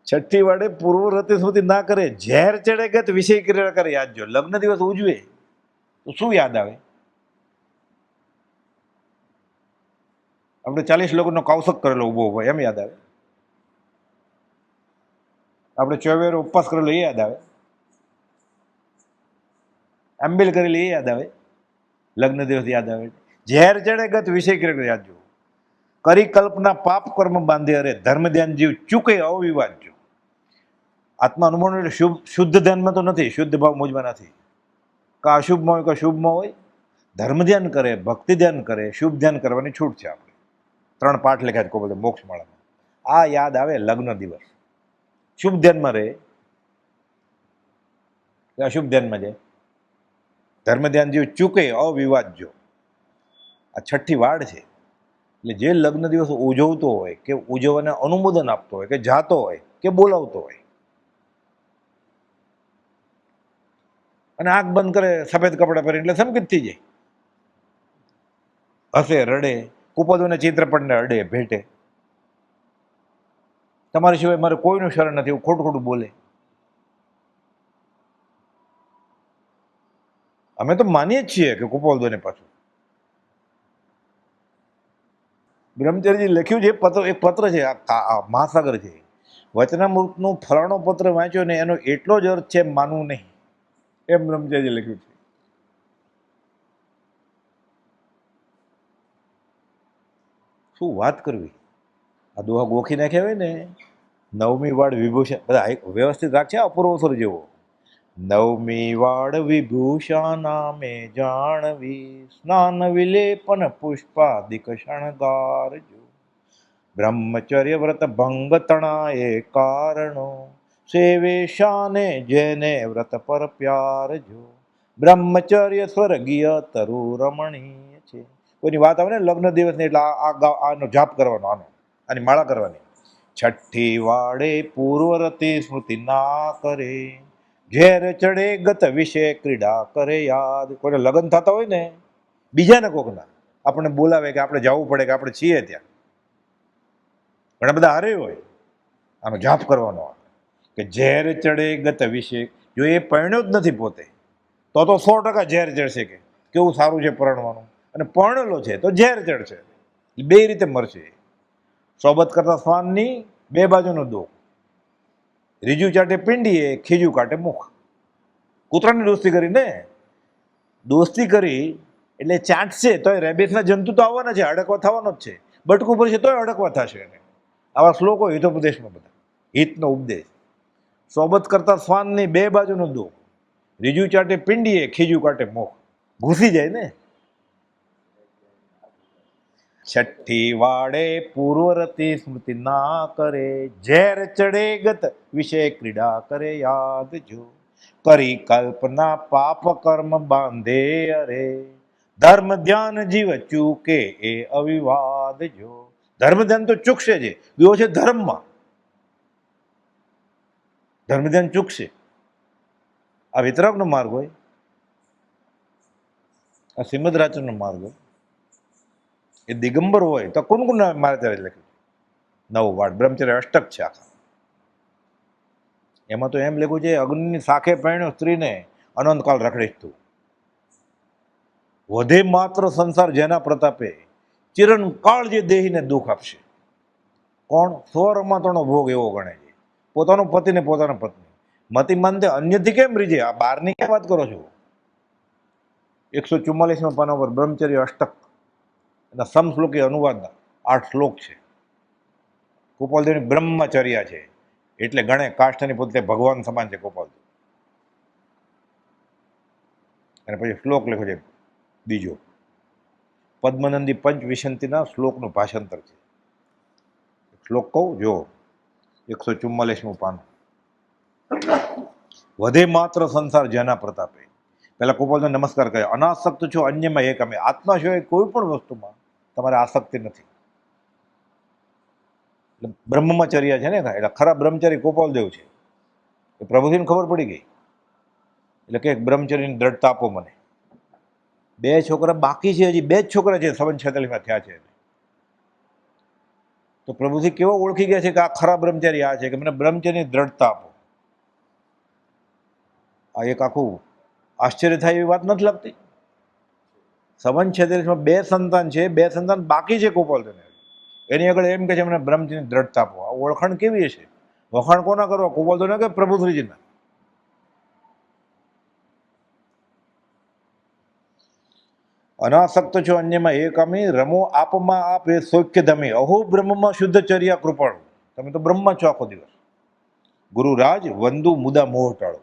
છઠ્ઠી વાડે પૂર્વ રતિ સ્મૃતિ ના કરે, ઝેર ચડે ગત વિષય ક્રિયા કરે. યાદજો, લગ્ન દિવસ ઉજવે તો શું યાદ આવે? આપણે 40 લોકોનો કૌશક કરેલો ઊભો ઊભો એમ યાદ આવે. આપણે 24 ઉપવાસ કરેલો એ યાદ આવે. આંબેલ કરેલી એ યાદ આવે. લગ્ન દિવસ યાદ આવે. ઝેર ચડે ગત વિષય ક્રિયા યાદજો. કરી કલ્પના પાપ કર્મ બાંધે, અરે ધર્મ ધ્યાન જીવ ચૂકે અવિવાદ. જો આત્મા અનુભવ એટલે શુદ્ધ ધ્યાનમાં તો નથી, શુદ્ધ ભાવ મુજમાં નથી. કા અશુભમાં હોય, કા શુભમાં હોય. ધર્મ ધ્યાન કરે, ભક્તિ ધ્યાન કરે, શુભ ધ્યાન કરવાની છૂટ છે. આપણે 3 પાઠ લખ્યા છે કોઈ મોક્ષ માળામાં. આ યાદ આવે લગ્ન દિવસ. શુભ ધ્યાનમાં રહે કે અશુભ ધ્યાનમાં જાય. ધર્મ ધ્યાન જીવ ચૂકે અવિવાદ. જો આ છઠ્ઠી વાડ છે. એટલે જે લગ્ન દિવસ ઉજવતો હોય કે ઉજવવાને અનુમોદન આપતો હોય કે જાતો હોય કે બોલાવતો હોય અને આંખ બંધ કરે, સફેદ કપડાં પહેરી એટલે સંકિત થઈ જાય. હસે, રડે, કુપદોને ચિત્રપટને અડે ભેટે. તમારી સિવાય મારે કોઈનું શરણ નથી, એવું ખોટું ખોટું બોલે. અમે તો માનીએ જ છીએ કે કુપોલદોને પાછું. બ્રહ્મચર્યજી લખ્યું છે પત્ર, એક પત્ર છે આ મહાસાગર છે. વચનામૃતનું ફલાણો પત્ર વાંચ્યો ને એનો એટલો જ અર્થ છે માનવું નહીં, એમ બ્રહ્મચર્યજી લખ્યું છે. શું વાત કરવી! આ દોહા ગોખી નાખ્યા હોય ને. 9મી વાડ વિભૂષણ, બધા વ્યવસ્થિત રાખશે. અપૂર્વ સ્વર જેવો. 9મી વાડ વિભૂષા નામે જાણવી, સ્નાન વિલેપન પુષ્પાદિક શણગારજો. બ્રહ્મચર્ય વ્રત ભંગ તણાએ કારણો, સેવે શાને જેને વ્રત પર પ્યારજો. બ્રહ્મચર્ય સ્વર્ગીય તરુ રમણીય છે. કોઈની વાત આવે ને લગ્ન દિવસની એટલે આનો જાપ કરવાનો, આની માળા કરવાની. છઠ્ઠી વાડે પૂર્વરતિ સ્મૃતિ ના કરે, ઝેર ચડે ગત વિશે ક્રીડા કરે. યાદ, કોઈને લગ્ન થતા હોય ને બીજાને કોકના, આપણને બોલાવે કે આપણે જવું પડે કે આપણે છીએ ત્યાં, ઘણા બધા હારે હોય, આનો જાપ કરવાનો કે ઝેર ચડે ગત વિશે. જો એ પરણ્યો જ નથી પોતે તો 100% ઝેર ચડશે. કે કેવું સારું છે પરણવાનું, અને પરણેલો છે તો ઝેર ચડશે. બે રીતે મરશે. સોબત કરતા શ્વાનની 2 બાજુનો દુઃખ. રીજુ ચાટે પિંડીએ, ખીજુ કાટે મુખ. કૂતરાની દોસ્તી કરીને, દોસ્તી કરી એટલે ચાટશે તોય રેબિસના જંતુ તો આવવાના છે, અડકવા થવાનો જ છે. બટકું ભરશે તોય અડકવા થશે એને. આવા શ્લોકો હિતોપદેશમાં બધા, હિતનો ઉપદેશ. સોબત કરતા શ્વાનની 2 બાજુનો દુઃખ. રીજુ ચાટે પિંડીએ, ખીજુ કાટે મુખ. ઘૂસી જાય ને. છઠ્ઠી વાડે પૂર્વરતિ સ્મૃતિ ના કરે, ઝેર ચડે ગત વિષય ક્રીડા કરે. યાદ જો, કરી કલ્પના પાપ કર્મ બાંધે, અરે ધર્મ ધ્યાન જીવ ચૂકે એ અવિવાદ. જો ધર્મ ધ્યાન તો ચૂકશે જ, ગયો છે ધર્મમાં, ધર્મ ધ્યાન ચૂકશે. આ વિતરાગનો માર્ગ હોય. આ શ્રીમદ રાજચંદ્રનો માર્ગ એ દિગંબર હોય તો કોણ કોણ મારે ત્યારે લખ્યું 9 વાટ બ્રહ્મચર્ય અષ્ટક છે આખા. એમાં તો એમ લખ્યું છે અગ્નિની શાખે પરણ્યો સ્ત્રીને અનંતકાળ રખડીશ તું. વધે માત્ર સંસાર જેના પ્રતાપે ચિરંકાળ જે દેહીને દુઃખ આપશે. કોણ? સ્વરમાતોનો ભોગ એવો ગણે છે પોતાનો પતિ ને પોતાના પત્ની. મતિ માનતે અન્યથી કેમ રીજે? આ બહારની ક્યાં વાત કરો છો? 144માં પાના પર બ્રહ્મચર્ય અષ્ટક એના સમશ્લોકી અનુવાદના 8 શ્લોક છે. ગોપાલદેવની બ્રહ્મચર્યા છે એટલે ગણે કાષ્ઠની પોતે ભગવાન સમાન છે ગોપાલદેવ. અને પછી શ્લોક લખ્યો છે બીજો, પદ્મનંદી પંચ વિશંતિના શ્લોકનું ભાષાંતર છે. શ્લોક કહું જો, 144મું પાનું. વધે માત્ર સંસાર જેના પ્રતાપે. પહેલા ગોપાલને નમસ્કાર કરે, અનાસક્ત છો અન્યમાં એક અમે. આત્મા સિવાય કોઈ પણ વસ્તુમાં તમારે આસક્તિ નથી. એટલે બ્રહ્મચર્યા છે ને, એટલે ખરા બ્રહ્મચારી ગોપાલદેવ છે. એ પ્રભુજીને ખબર પડી ગઈ એટલે કે બ્રહ્મચર્યની દ્રઢતા આપો મને. 2 છોકરા બાકી છે, હજી 2 જ છોકરા છે, 47 થયા છે. તો પ્રભુજી કેવો ઓળખી ગયા છે કે આ ખરા બ્રહ્મચારી આ છે કે મને બ્રહ્મચર્યની દ્રઢતા આપો. આ એક આખું આશ્ચર્ય થાય એવી વાત નથી લાગતી? 47માં 2 સંતાન છે, 2 સંતાન બાકી છે ગોપાલદેવને. એની આગળ એમ કે છે મને બ્રહ્મચર્યની દ્રઢતા આપો. આ ઓળખાણ કેવી છે? વખાણ કોના કરવા? ગોપાલદેવના કે પ્રભુશ્રીજીના? અનાસક્ત છો અન્યમાં એકામી, રમો આપમાં આપ એ સૌખ્ય ધમી. અહો બ્રહ્મમાં શુદ્ધ ચર્યા કૃપાળુ. તમે તો બ્રહ્મમાં છો આખો દિવસ. ગુરુરાજ વંદુ મુદા મોહ ટાળો.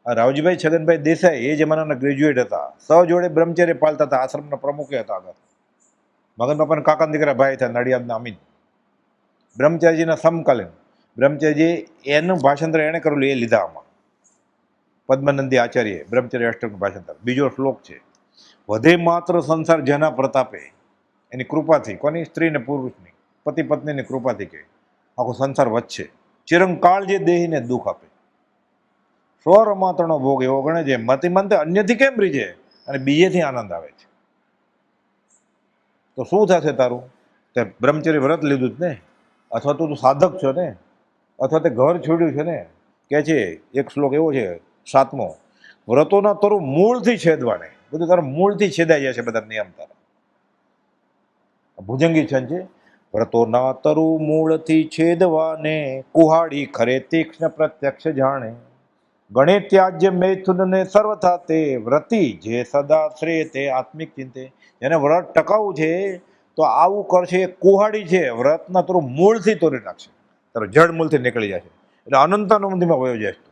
આ રાવજીભાઈ છગનભાઈ દેસાઈ એ જમાનાના ગ્રેજ્યુએટ હતા. જોડે બ્રહ્મચર્ય પાલતા હતા, આશ્રમના પ્રમુખ હતા આગળ. મગન બાપાના કાકાના દીકરા ભાઈ હતા નડિયાદના અમીન. બ્રહ્મચારીજીના સમકાલીન બ્રહ્મચારીજી એનું ભાષાંતર એણે કરેલું એ લીધા આમાં. પદ્મનંદી આચાર્ય બ્રહ્મચર્ય અષ્ટકનું ભાષાંતર. બીજો શ્લોક છે, વધે માત્ર સંસાર જેના પ્રતાપે. એની કૃપાથી. કોની? સ્ત્રી ને પુરુષની, પતિ પત્નીની કૃપાથી કે આખો સંસાર વધશે. ચિરંકાળ જે દેહીને દુઃખ આપે. સ્વરમાત્રનો ભોગ એવો ગણે છે મતિ મંતે અન્યથી કેમ રીજે અને બીજેથી આનંદ આવે છે. તો શું થશે તારું? તે બ્રહ્મચર્ય વ્રત લીધું જ ને, અથવા તો તું સાધક છો ને, અથવા તે ઘર છોડ્યું છે ને. કે છે એક શ્લોક એવો છે 7મો, વ્રતોના તરું મૂળથી છેદવાને. બધું તારું મૂળથી છેદાઈ જાય છે બધા નિયમ તારા. ભુજંગી છંદ છે, વ્રતોના તરુ મૂળથી છેદવાને, કુહાડી ખરે તીક્ષ્ણ પ્રત્યક્ષ જાણે. ગણે ત્યાજ્ય મૈથુન ને સર્વથા તે, વ્રતી જે સદા શ્રેય તે આત્મિક ચિંતે. જેને વ્રત ટકાવવું છે તો આવું કરશે. કુહાડી છે, વ્રતના તરુ મૂળથી તોડી નાખશે. તારો જડ મૂળથી નીકળી જાય છે એટલે અનંતાનુમતિમાં વયો જાય છે.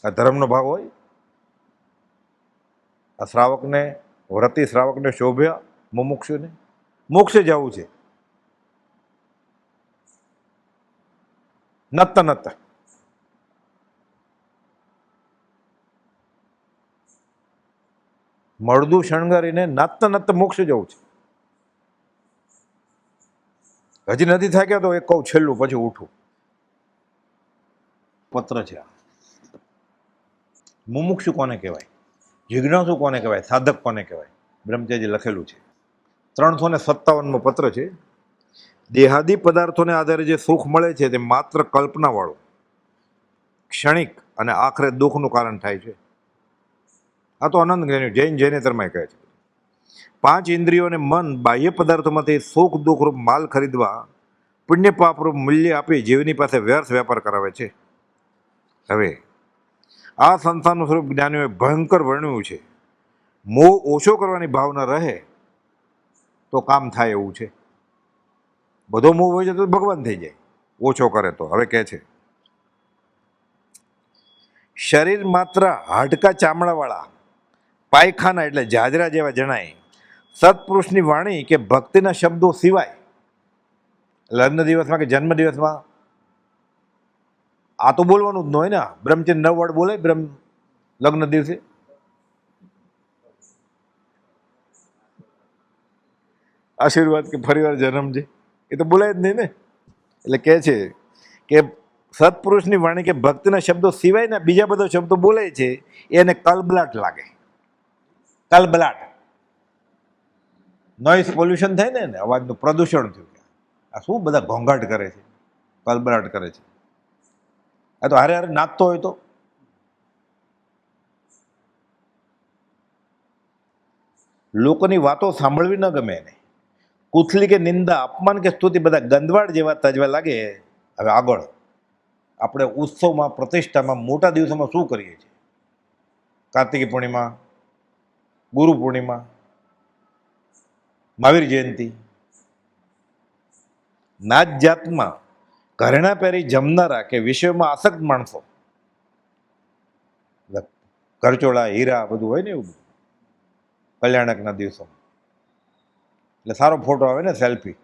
આ ધર્મનો ભાગ હોય. આ શ્રાવકને, વ્રતી શ્રાવકને શોભ્યા, મુમુક્ષુને મોક્ષે જવું છે. નત્તા નત્તા મળદું શણગારીને નાતતા નાતતા મોક્ષે જવું છે. હજી નથી થાક્યા તો એક કહું છેલ્લું, પછી ઉઠું. પત્ર છે આ. મુમુક્ષુ કોને કહેવાય? જિજ્ઞાસુ કોને કહેવાય? સાધક કોને કહેવાય? બ્રહ્મચર્ય લખેલું છે. 357મો પત્ર છે. દેહાદી પદાર્થોને આધારે જે સુખ મળે છે તે માત્ર કલ્પનાવાળું, ક્ષણિક અને આખરે દુઃખનું કારણ થાય છે. આ તો અનંત જ્ઞાની જૈનેતરમાં કહે છે. 5 ઇન્દ્રિયો અને મન બાહ્ય પદાર્થોમાંથી સુખ દુઃખરૂપ માલ ખરીદવા, પુણ્ય પાપરૂપ મૂલ્ય આપી જીવની પાસે વ્યર્થ વેપાર કરાવે છે. હવે આ સંસ્થાનું સ્વરૂપ જ્ઞાનીઓએ ભયંકર વર્ણવ્યું છે. મોહ ઓછો કરવાની ભાવના રહે તો કામ થાય એવું છે. બધો મોહ હોય છે તો ભગવાન થઈ જાય, ઓછો કરે તો. હવે કહે છે, શરીર માત્ર હાડકા ચામડાવાળા પાયખાના એટલે જાજરા જેવા જણાય. સત્પુરુષની વાણી કે ભક્તિના શબ્દો સિવાય, લગ્ન દિવસમાં કે જન્મ દિવસમાં આ તો બોલવાનું જ ન હોય ને. બ્રહ્મચર્ય 9 વર્ડ બોલે લગ્ન દિવસે. આશીર્વાદ કે ફરીવાર જન્મ છે એ તો બોલાય જ નહીં ને. એટલે કહે છે કે સત્પુરુષની વાણી કે ભક્તિના શબ્દો સિવાયના બીજા બધા શબ્દો બોલે છે એને કલબલાટ લાગે. કલબલાટ, નોઇઝ પોલ્યુશન થાય ને, અવાજનું પ્રદૂષણ થયું. આ શું બધા ઘોંઘાટ કરે છે, કલબલાટ કરે છે. આ તો હારે હારે નાચતો હોય તો લોકોની વાતો સાંભળવી ન ગમે એને. કુથલી કે નિંદા, અપમાન કે સ્તુતિ બધા ગંદવાડ જેવા તજવા લાગે. હવે આગળ આપણે ઉત્સવમાં, પ્રતિષ્ઠામાં, મોટા દિવસોમાં શું કરીએ છીએ? કાર્તિકી પૂર્ણિમા, ગુરુ પૂર્ણિમા, મહાવીર જયંતિ. નાત જાતમાં ઘરેણા પહેરી જમનારા કે વિષયોમાં આસક્ત માણસો, ઘરચોળા, હીરા બધું હોય ને, એવું બધું કલ્યાણકના દિવસોમાં. એટલે સારો ફોટો આવે ને, સેલ્ફી,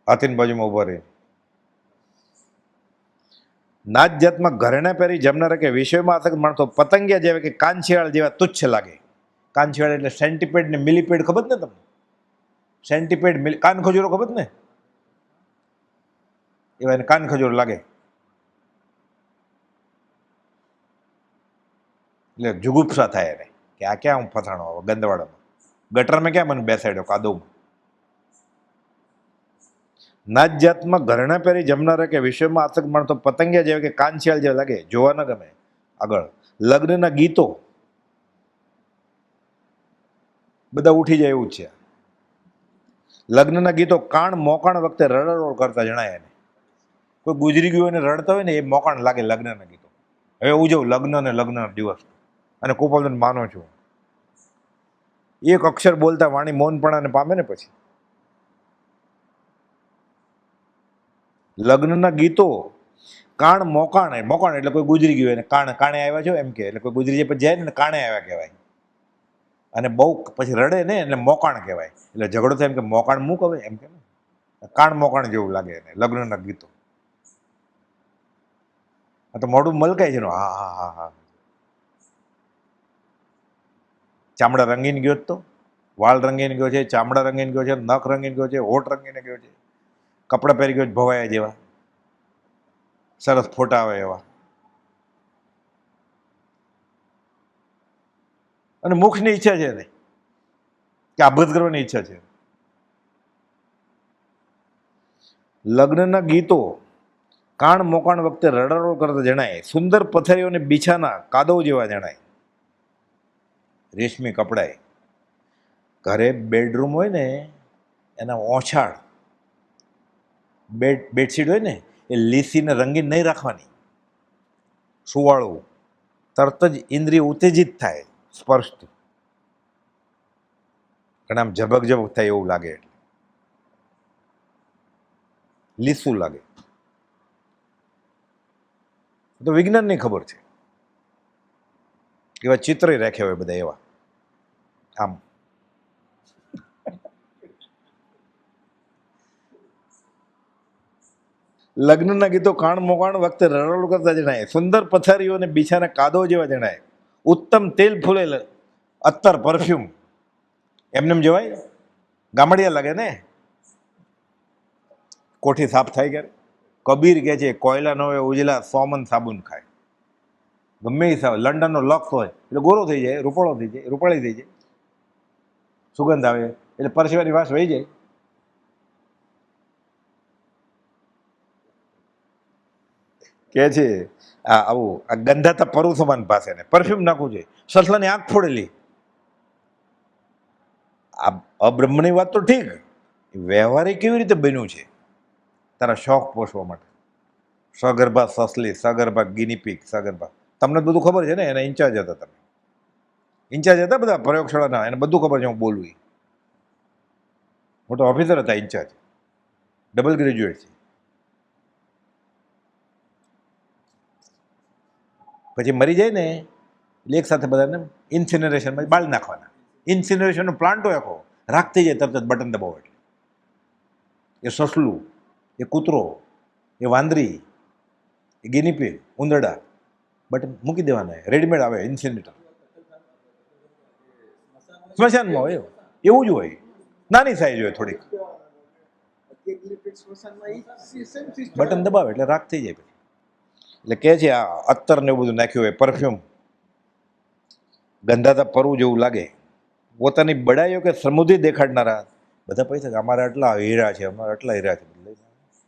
હાથીની બાજુમાં ઉભા રહી. નાત જાતમાં ઘરેણા પહેરી જમનારા કે વિષયમાં આસક્ત માણસો પતંગિયા જેવા કે કાનશિયાળ જેવા તુચ્છ લાગે. કાનશિયાળ એટલે સેન્ટીપેડ ને મિલીપેડ, ખબર ને તમને? સેન્ટીપેડ, કાન ખજૂરો ખબર ને? એવા એને કાન ખજૂર લાગે. એટલે જુગુપ્સા થાય એને કે આ ક્યાં હું ફસાણો આવો ગંદવાડામાં, ગટરમાં ક્યાં મને બેસાડ્યો કાદવમાં. નાત જાતમાં ઘરેણા પહેરી જમનારા કે વિષયમાં આસક્ત માણસો પતંગિયા જેવા કે કાનશિયાળ જેવા લાગે, જોવા ન ગમે. આગળ લગ્નના ગીતો બધા ઉઠી જાય એવું છે. લગ્નના ગીતો કાણ મોકાણ વખતે રડરોડ કરતા જણાય એને. કોઈ ગુજરી ગયું એને રડતા હોય ને એ મોકાણ લાગે લગ્નના ગીતો. હવે ઉજવ લગ્ન ને લગ્ન દિવસ અને કુપોષણ માનો છું. એક અક્ષર બોલતા વાણી મૌનપણાને પામે ને પછી. લગ્નના ગીતો કાણ મોકાણ, મોકાણ એટલે કોઈ ગુજરી ગયું એને કાણે આવ્યા છો એમ કે, એટલે કોઈ ગુજરી જાય પછી જાય ને કાણે આવ્યા કહેવાય. અને બહુ પછી રડે ને એટલે મોકાણ કહેવાય. એટલે ઝઘડો થાય એમ કે મોકાણ મૂક હવે એમ કે, કાણ મોકાણ જેવું લાગે એને લગ્નના ગીતો. આ તો મોઢું મલકાય છે. હા હા હા હા. ચામડા રંગીને ગયો તો, વાળ રંગીને ગયો છે, ચામડા રંગીને ગયો છે, નખ રંગીને ગયો છે, હોઠ રંગીને ગયો છે, કપડાં પહેરી ગયો ભવાયા જેવા, સરસ ફોટા આવે એવા. અને મુખની ઈચ્છા છે ને કે આભત કરવાની ઈચ્છા છે. લગ્નના ગીતો કાણ મોકાણ વખતે રડારોડ કરતા જણાય. સુંદર પથારીઓને બિછાના કાદવ જેવા જણાય. રેશમી કપડાએ ઘરે બેડરૂમ હોય ને એના ઓછાળ બેડશીટ હોય ને એ લીસીને રંગીન નહીં રાખવાની. સુવાળું, તરત જ ઇન્દ્રિય ઉત્તેજિત થાય સ્પર્શથી. કારણ આમ ઝબક ઝબક થાય એવું લાગે, એટલે લીસું લાગે. તો વિજ્ઞાનની ખબર છે. એવા ચિત્ર રાખ્યા હોય બધા એવા. આમ લગ્નના ગીતો કાણ મોકાણ વખતે રડોળ કરતા જણાય. સુંદર પથારીઓને બિછાના કાદવ જેવા જણાય. ઉત્તમ તેલ ફૂલેલ અત્તર પરફ્યુમ એમનેમ જવાય, ગામડિયા લાગે ને. કોઠી સાફ થાય ક્યારે? કબીર કહે છે કોયલા ન હોય ઉજલા સોમન સાબુન ખાય. ગમે એ સાબ, લંડનનો લક્ષ હોય એટલે ગોરો થઈ જાય, રૂપાળો થઈ જાય, રૂપાળી થઈ જાય, સુગંધ આવે એટલે પરસેવાની વાસ વહી જાય. કે છે આ આવું આ ગંધાતા પરુ સમાન પાસે ને પરફ્યુમ નાખવું જોઈએ. સસલાની આંખ ફોડેલી. આ અબ્રહ્મની વાત તો ઠીક, વ્યવહારિક કેવી રીતે બન્યું છે તારા શોખ પોષવા માટે? સગર્ભા સસલી, સગર્ભા ગિનીપીક, સગર્ભા, તમને બધું ખબર છે ને. એના ઇન્ચાર્જ હતા તમે, ઇન્ચાર્જ હતા બધા પ્રયોગશાળાના, એને બધું ખબર છે. હું બોલું મોટો ઓફિસર હતા ઇન્ચાર્જ, ડબલ ગ્રેજ્યુએટ છે. પછી મરી જાય ને એટલે એક સાથે બધાને ઇન્સિનરેશનમાં બાળી નાખવાના. ઇન્સિનરેશનનો પ્લાન્ટ હોય આખો, રાખ થઈ જાય તરત જ બટન દબાવો એટલે. એ સસલું, એ કૂતરો, એ વાંદરી, એ ગિનીપીગ, ઉંદરડા, બટન મૂકી દેવાના. રેડીમેડ આવે ઇન્સિનેટર, સ્મશાનમાં હોય એવું જ હોય. નાની સાઈઝ હોય થોડીક, બટન દબાવે એટલે રાખ થઈ જાય. પછી એટલે કહે છે આ અત્તર ને એવું બધું નાખ્યું હોય, પરફ્યુમ, ગંધાતા પરવું જેવું લાગે. પોતાની બડાઈઓ કે સમૃદ્ધિ દેખાડનારા બધા પૈસા કે અમારા આટલા હીરા છે, અમારા આટલા હીરા છે,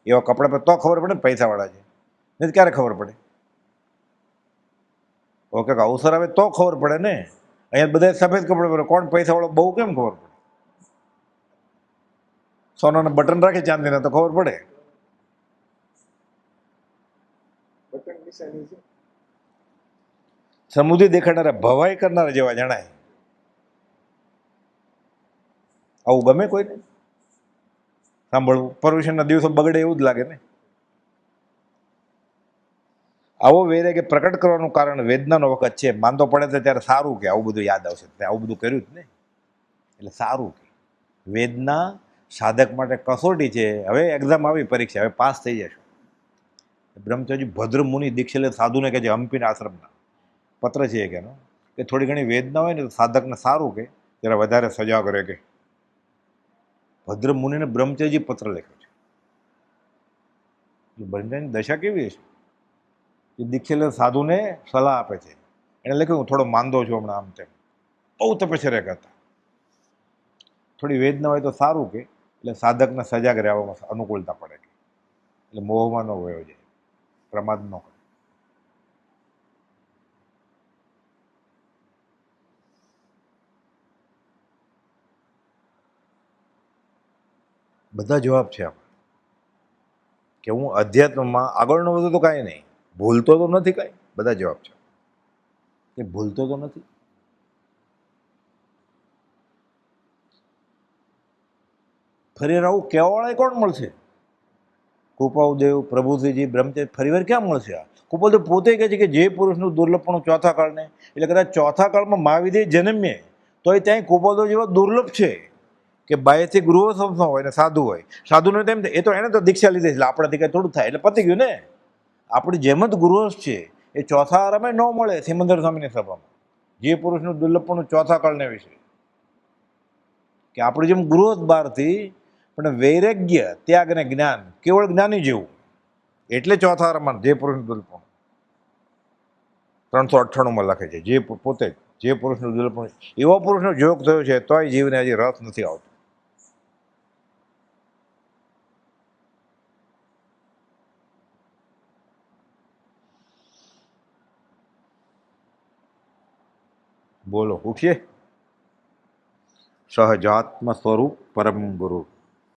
એવા કપડા પર તો ખબર પડે ને પૈસાવાળા છે, નહીં તો ક્યારે ખબર પડે? ઓકે, અવસર આવે તો ખબર પડે ને. અહીંયા બધા સફેદ કપડા પહેરે, કોણ પૈસાવાળો બહુ કેમ ખબર પડે? સોનાના બટન રાખે ચાંદીના તો ખબર પડે. બટન નિશાની છે. સમૃદ્ધિ દેખાડનારા ભવાઈ કરનારા જેવા જણાય. આવું ગમે કોઈને સાંભળવું? પર્યુષણના દિવસો બગડે એવું જ લાગે ને. આવો વૈરાગ્ય પ્રકટ કરવાનું કારણ વેદનાનો વખત છે. માંદો પડે તો ત્યારે સારું કે આવું બધું યાદ આવશે, આવું બધું કર્યું જ ને એટલે સારું કે. વેદના સાધક માટે કસોટી છે. હવે એક્ઝામ આવી, પરીક્ષા, હવે પાસ થઈ જશો. બ્રહ્મચારી ભદ્ર મુનિ દીક્ષિત સાધુને કે જે હમ્પીના આશ્રમના પત્ર છે કે એનો, કે થોડી ઘણી વેદના હોય ને તો સાધકને સારું કે જરા વધારે સજાગ રહે. કે ભદ્ર મુનિને બ્રહ્મચારીજી પત્ર લખ્યો છે. બ્રહ્મચારીની દશા કેવી હશે? એ દીક્ષિત સાધુને સલાહ આપે છે. એને લખ્યું હું થોડો માંદો છું હમણાં, આમ તેમ, બહુ તપશ્ચર્યા કરતા. થોડી વેદના હોય તો સારું કે એટલે સાધકને સજાગ રહેવામાં અનુકૂળતા પડે કે, એટલે મોહમાં ન વયો જાય, પ્રમાદ ન કરે. બધા જવાબ છે આમાં. કે હું અધ્યાત્મમાં આગળ ન વધુ તો કાંઈ નહીં, ભૂલતો તો નથી કાંઈ, બધા જવાબ છે. કે ભૂલતો તો નથી. ફરી આવું કહેવાવાળા કોણ મળશે? કૃપાદેવ, પ્રભુશ્રીજી, બ્રહ્મચારી ફરીવાર ક્યાં મળશે? આ કૃપાદેવ પોતે કહે છે કે જે પુરુષનું દુર્લભપણું ચોથા કાળને, એટલે કદાચ ચોથા કાળમાં મહાવિદેહ જન્મે તોય ત્યાં કૃપાદેવ જેવા દુર્લભ છે કે બાહ્યથી ગૃહ સંસ્થા હોય ને સાધુ હોય. સાધુને તેમ એ તો એને તો દીક્ષા લીધી એટલે આપણાથી કંઈ થોડું થાય, એટલે પતી ગયું ને. આપણી જેમ જ ગૃહસ્થ છે એ ચોથા આરામે ન મળે. સિમંદર સ્વામીની સભામાં જે પુરુષનું દુર્લભપણું ચોથા કાળને વિશે, કે આપણે જેમ ગૃહસ્થ બહારથી, પણ વૈરાગ્ય, ત્યાગ અને જ્ઞાન કેવળ જ્ઞાની જેવું, એટલે ચોથા આરામાં જે પુરુષનું દુર્લભપણું 398માં લખે છે. જે પોતે જે પુરુષનું દુર્લભપણું, એવા પુરુષનો જોગ થયો છે તોય જીવને હજી રસ નથી આવતો. બોલો, ઉઠીએ. સહજાત્મ સ્વરૂપ પરમ ગુરુ.